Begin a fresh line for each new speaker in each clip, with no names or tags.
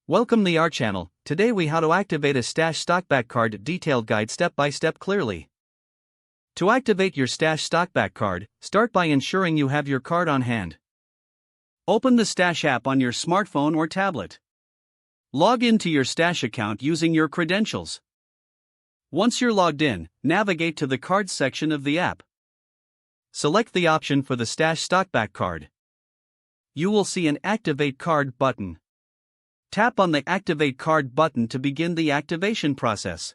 Welcome to our channel. Today we how to activate a Stash Stockback card detailed guide step by step clearly. To activate your Stash Stockback card, start by ensuring you have your card on hand. Open the Stash app on your smartphone or tablet. Log into your Stash account using your credentials. Once you're logged in, navigate to the Cards section of the app. Select the option for the Stash Stockback card. You will see an Activate Card button. Tap on the Activate Card button to begin the activation process.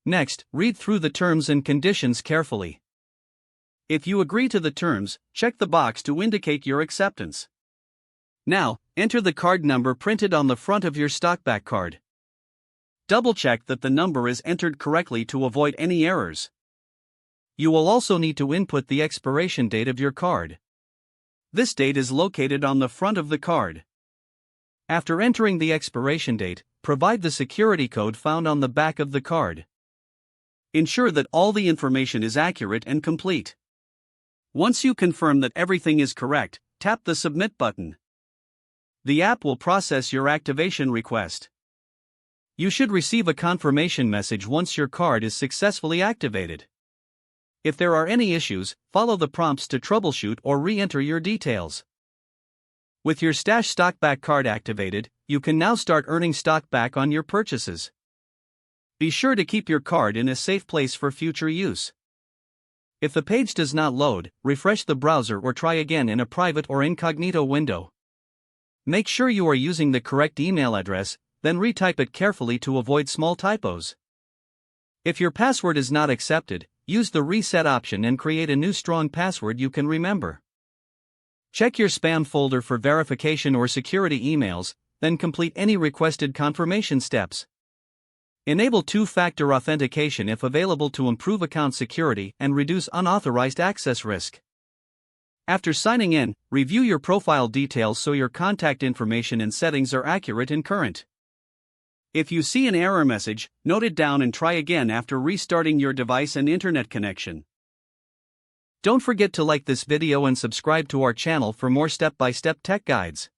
Next, read through the terms and conditions carefully. If you agree to the terms, check the box to indicate your acceptance. Now, enter the card number printed on the front of your Stockback card. Double-check that the number is entered correctly to avoid any errors. You will also need to input the expiration date of your card. This date is located on the front of the card. After entering the expiration date, provide the security code found on the back of the card. Ensure that all the information is accurate and complete. Once you confirm that everything is correct, tap the Submit button. The app will process your activation request. You should receive a confirmation message once your card is successfully activated. If there are any issues, follow the prompts to troubleshoot or re-enter your details. With your Stash Stockback card activated, you can now start earning stock back on your purchases. Be sure to keep your card in a safe place for future use. If the page does not load, refresh the browser or try again in a private or incognito window. Make sure you are using the correct email address, then retype it carefully to avoid small typos. If your password is not accepted, use the reset option and create a new strong password you can remember. Check your spam folder for verification or security emails, then complete any requested confirmation steps. Enable two-factor authentication if available to improve account security and reduce unauthorized access risk. After signing in, review your profile details so your contact information and settings are accurate and current. If you see an error message, note it down and try again after restarting your device and internet connection. Don't forget to like this video and subscribe to our channel for more step-by-step tech guides.